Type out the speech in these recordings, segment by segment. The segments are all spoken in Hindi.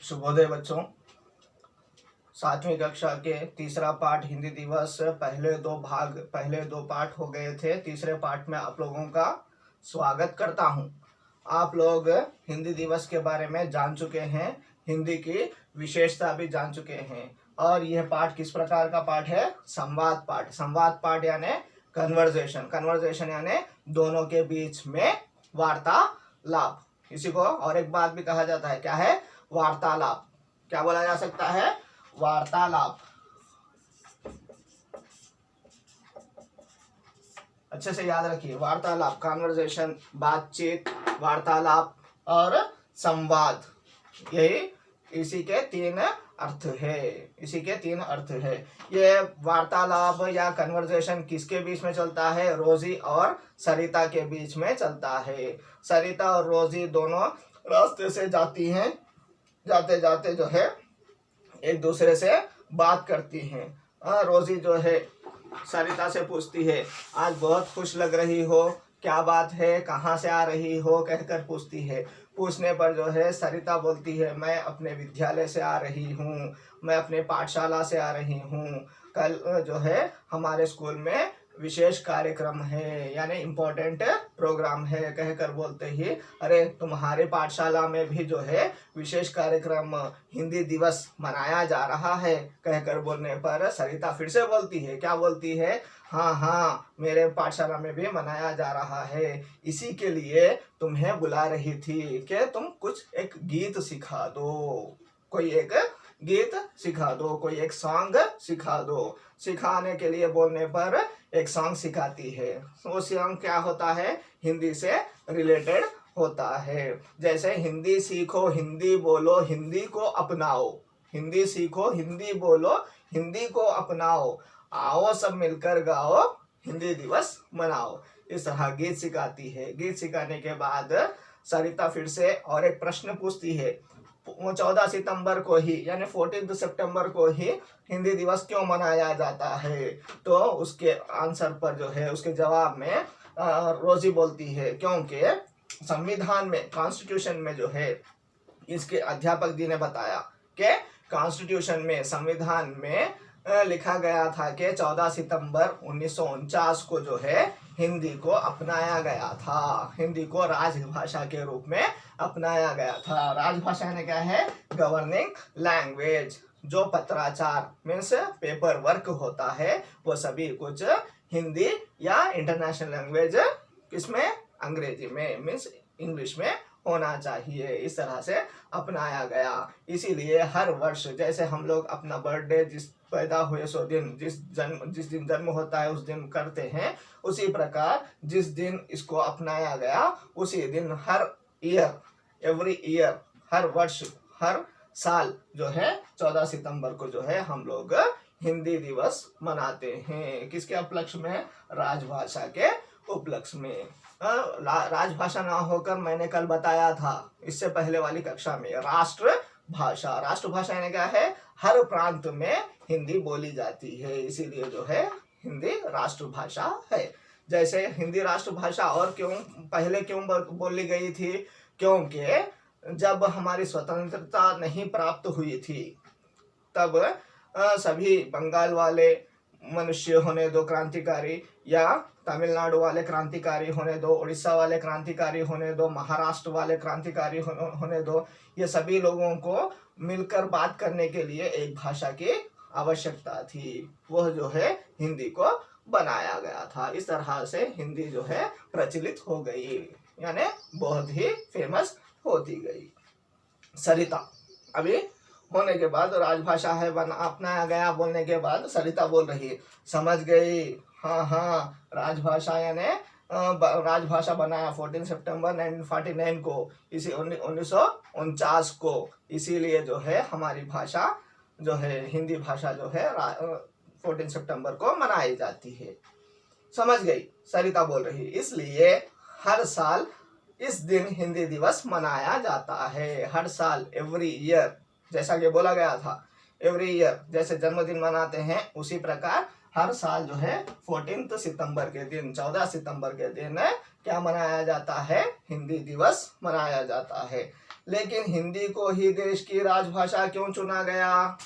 शुभोदय बच्चों। 7वीं कक्षा के तीसरा पाठ हिंदी दिवस पहले दो पाठ हो गए थे। तीसरे पाठ में आप लोगों का स्वागत करता हूं। आप लोग हिंदी दिवस के बारे में जान चुके हैं, हिंदी की विशेषता भी जान चुके हैं। और यह पाठ किस प्रकार का पाठ है? संवाद पाठ। संवाद पाठ यानी कन्वर्जेशन यानी दोनों के बीच में वार्तालाप। इसी को और एक बात भी कहा जाता है, क्या है? वार्तालाप। क्या बोला जा सकता है? वार्तालाप। अच्छे से याद रखिए, वार्तालाप, कन्वर्सेशन, बातचीत, वार्तालाप और संवाद, यही इसी के तीन अर्थ है। ये वार्तालाप या कन्वर्सेशन किसके बीच में चलता है? रोजी और सरिता के बीच में चलता है। सरिता और रोजी दोनों रास्ते से जाती हैं, जाते जाते जो है एक दूसरे से बात करती हैं। रोजी जो है सरिता से पूछती है, आज बहुत खुश लग रही हो, क्या बात है, कहाँ से आ रही हो, कहकर पूछती है। पूछने पर जो है सरिता बोलती है, मैं अपने विद्यालय से आ रही हूँ, मैं अपने पाठशाला से आ रही हूँ। कल जो है हमारे स्कूल में विशेष कार्यक्रम है, यानी इम्पोर्टेंट प्रोग्राम है, कहकर बोलते ही, अरे तुम्हारे पाठशाला में भी जो है विशेष कार्यक्रम हिंदी दिवस मनाया जा रहा है, कहकर बोलने पर सरिता फिर से बोलती है, क्या बोलती है? हाँ, मेरे पाठशाला में भी मनाया जा रहा है, इसी के लिए तुम्हें बुला रही थी कि तुम कुछ एक गीत सिखा दो, कोई एक गीत सिखा दो, कोई एक सॉन्ग सिखा दो। सिखाने के लिए बोलने पर एक सॉन्ग सिखाती है। वो सॉन्ग क्या होता है? हिंदी से रिलेटेड होता है। जैसे हिंदी सीखो, हिंदी बोलो, हिंदी को अपनाओ। हिंदी सीखो, हिंदी बोलो, हिंदी को अपनाओ, आओ सब मिलकर गाओ, हिंदी दिवस मनाओ। इस तरह गीत सिखाती है। गीत सिखाने के बाद सरिता फिर से और एक प्रश्न पूछती है, 14 सितंबर को ही यानी 14 सितंबर को ही हिंदी दिवस क्यों मनाया जाता है? तो उसके आंसर पर जो है, उसके जवाब में रोजी बोलती है, क्योंकि संविधान में, कॉन्स्टिट्यूशन में जो है, इसके अध्यापक जी ने बताया कि कॉन्स्टिट्यूशन में, संविधान में लिखा गया था कि 14 सितंबर 1949 को जो है हिंदी को अपनाया गया था, हिंदी को राजभाषा के रूप में अपनाया गया था। राजभाषा ने क्या है? Governing language. जो पत्राचार मीन्स पेपर वर्क होता है, वो सभी कुछ हिंदी या इंटरनेशनल लैंग्वेज किसमें? अंग्रेजी में, मीन्स इंग्लिश में होना चाहिए। इस तरह से अपनाया गया। इसीलिए हर वर्ष जैसे हम लोग अपना बर्थडे, जिस पैदा हुए सो दिन, जिस दिन जन्म होता है उस दिन करते हैं, उसी प्रकार जिस दिन इसको अपनाया गया उसी दिन एवरी ईयर, हर वर्ष, हर साल जो है 14 सितंबर को जो है हम लोग हिंदी दिवस मनाते हैं। किसके उपलक्ष्य में? राजभाषा के उपलक्ष्य में। राजभाषा ना होकर, मैंने कल बताया था इससे पहले वाली कक्षा में, राष्ट्रभाषा। राष्ट्रभाषा यानी क्या है? हर प्रांत में हिंदी बोली जाती है, इसीलिए जो है हिंदी राष्ट्रभाषा है। जैसे हिंदी राष्ट्रभाषा और पहले क्यों बोली गई थी? क्योंकि जब हमारी स्वतंत्रता नहीं प्राप्त हुई थी, तब सभी बंगाल वाले मनुष्य होने दो क्रांतिकारी, या तमिलनाडु वाले क्रांतिकारी होने दो, उड़ीसा वाले क्रांतिकारी होने दो, महाराष्ट्र वाले क्रांतिकारी होने दो, ये सभी लोगों को मिलकर बात करने के लिए एक भाषा की आवश्यकता थी। वह जो है हिंदी को बनाया गया था। इस तरह से हिंदी जो है प्रचलित हो गई, यानी बहुत ही फेमस होती गई। सरिता अभी होने के बाद, राजभाषा है अपनाया गया बोलने के बाद सरिता बोल रही है, समझ गई, हाँ, राजभाषा यानी राजभाषा बनाया 14 सितंबर 1949 को, इसी 1949 को, इसीलिए जो है हमारी भाषा जो है, हिंदी भाषा जो है 14 सितंबर को मनाई जाती है। समझ गई? सरिता बोल रही, इसलिए हर साल इस दिन हिंदी दिवस मनाया जाता है। हर साल, एवरी ईयर, जैसा कि बोला गया था, एवरी ईयर, जैसे जन्मदिन मनाते हैं उसी प्रकार हर साल जो है 14 सितंबर के दिन, 14 सितंबर के दिन क्या मनाया जाता है? हिंदी दिवस मनाया जाता है। लेकिन हिंदी को ही देश की राजभाषा क्यों चुना गया?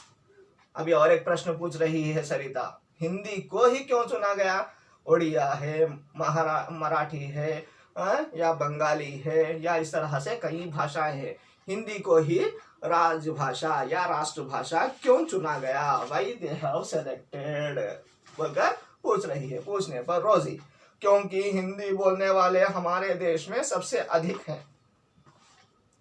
अभी और एक प्रश्न पूछ रही है सरिता, हिंदी को ही क्यों चुना गया? उड़िया है, मराठी है, या बंगाली है, या इस तरह से कई भाषाएं हैं, हिंदी को ही राजभाषा या राष्ट्रभाषा क्यों चुना गया? वाई दे हैव सेलेक्टेड बोलकर पूछ रही है। पूछने पर रोजी, क्योंकि हिंदी बोलने वाले हमारे देश में सबसे अधिक हैं।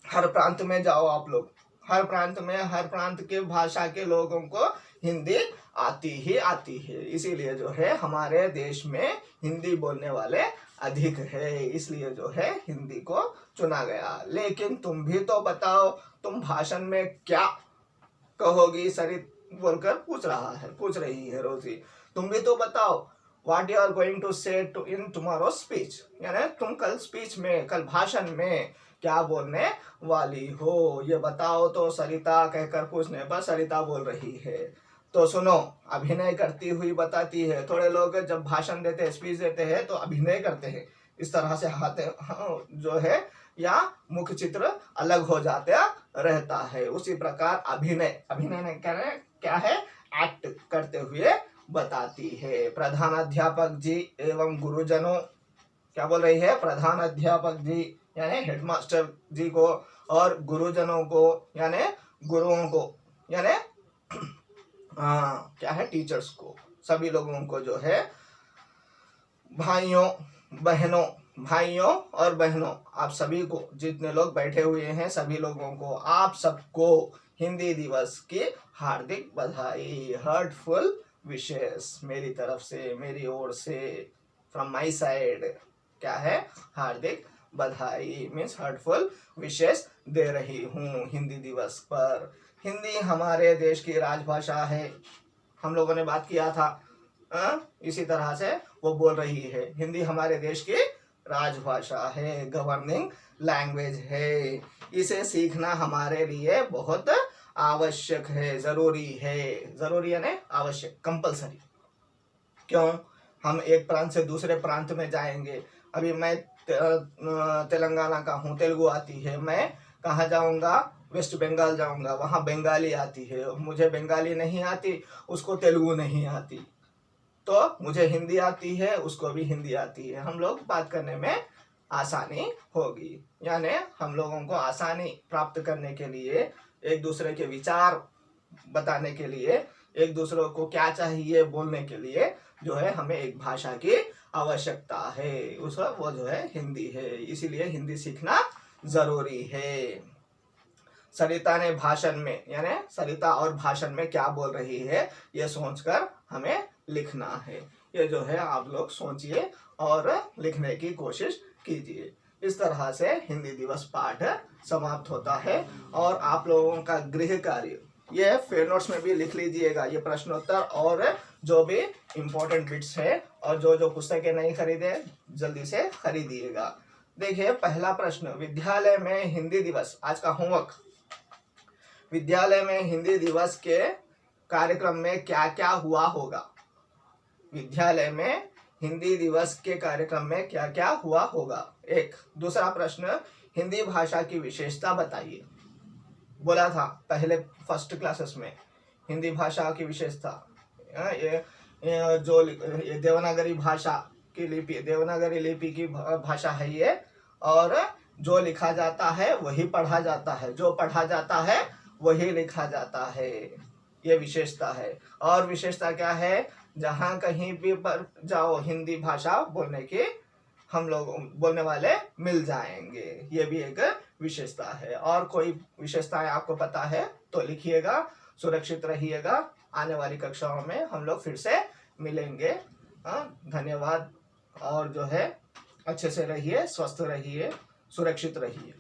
हर प्रांत में जाओ आप लोग, हर प्रांत में हर प्रांत के भाषा के लोगों को हिंदी आती ही आती है, इसीलिए जो है हमारे देश में हिंदी बोलने वाले अधिक है, इसलिए जो है हिंदी को चुना गया। लेकिन तुम भी तो बताओ, तुम भाषण में क्या कहोगी? सरित बोलकर पूछ रही है रोजी, तुम भी तो बताओ, what you are going to say in tomorrow speech, यानी तुम कल स्पीच में, कल भाषण में क्या बोलने वाली हो, ये बताओ। तो सरिता कहकर पूछने पर सरिता बोल रही है, तो सुनो, अभिनय करती हुई बताती है। थोड़े लोग जब भाषण देते हैं, स्पीच देते हैं तो अभिनय करते हैं, इस तरह से हाथ जो है या मुख चित्र अलग हो जाता रहता है, उसी प्रकार अभिनय क्या है, एक्ट करते हुए बताती है। प्रधान अध्यापक जी एवं गुरुजनों, क्या बोल रही है? प्रधान अध्यापक जी यानी हेडमास्टर जी को, और गुरुजनों को यानी गुरुओं को, यानी क्या है, टीचर्स को, सभी लोगों को जो है, भाइयों और बहनों, आप सभी को, जितने लोग बैठे हुए हैं सभी लोगों को, आप सबको हिंदी दिवस की हार्दिक बधाई, हार्टफुल विशेष मेरी तरफ से, मेरी ओर से, फ्रॉम माई साइड, क्या है, हार्दिक बधाई मीन्स हार्टफुल विशेष दे रही हूँ हिंदी दिवस पर। हिंदी हमारे देश की राजभाषा है, हम लोगों ने बात किया था। इसी तरह से वो बोल रही है, हिंदी हमारे देश की राजभाषा है, गवर्निंग लैंग्वेज है, इसे सीखना हमारे लिए बहुत आवश्यक है, जरूरी है। जरूरी यानी आवश्यक, कंपलसरी। क्यों? हम एक प्रांत से दूसरे प्रांत में जाएंगे, अभी मैं तेलंगाना का हूँ, तेलुगु आती है, मैं कहाँ जाऊँगा? वेस्ट बंगाल जाऊँगा, वहाँ बंगाली आती है, मुझे बंगाली नहीं आती, उसको तेलुगु नहीं आती, तो मुझे हिंदी आती है, उसको भी हिंदी आती है, हम लोग बात करने में आसानी होगी। यानी हम लोगों को आसानी प्राप्त करने के लिए, एक दूसरे के विचार बताने के लिए, एक दूसरे को क्या चाहिए बोलने के लिए जो है हमें एक भाषा की आवश्यकता है, वो जो है हिंदी है, इसीलिए हिंदी सीखना जरूरी है। सरिता ने भाषण में, यानी सरिता और भाषण में क्या बोल रही है, ये सोचकर हमें लिखना है। ये जो है आप लोग सोचिए और लिखने की कोशिश कीजिए। इस तरह से हिंदी दिवस पाठ समाप्त होता है। और आप लोगों का गृह कार्य ये फेयर नोट्स में भी लिख लीजिएगा, ये प्रश्नोत्तर और जो भी इम्पोर्टेंट बिट्स है, और जो पुस्तकें नहीं खरीदे जल्दी से खरीदिएगा। देखिए पहला प्रश्न, विद्यालय में हिंदी दिवस, आज का होमवर्क, विद्यालय में हिंदी दिवस के कार्यक्रम में क्या क्या हुआ होगा? विद्यालय में हिंदी दिवस के कार्यक्रम में क्या क्या हुआ होगा? एक। दूसरा प्रश्न, हिंदी भाषा की विशेषता बताइए। बोला था पहले फर्स्ट क्लासेस में, हिंदी भाषा की विशेषता, ये जो देवनागरी भाषा की लिपि, देवनागरी लिपि की भाषा है ये, और जो लिखा जाता है वही पढ़ा जाता है, जो पढ़ा जाता है वही लिखा जाता है, ये विशेषता है। और विशेषता क्या है? जहाँ कहीं भी पर जाओ हिंदी भाषा बोलने के हम लोग बोलने वाले मिल जाएंगे, ये भी एक विशेषता है। और कोई विशेषताएं आपको पता है तो लिखिएगा। सुरक्षित रहिएगा, आने वाली कक्षाओं में हम लोग फिर से मिलेंगे। धन्यवाद। और जो है अच्छे से रहिए, स्वस्थ रहिए, सुरक्षित रहिए।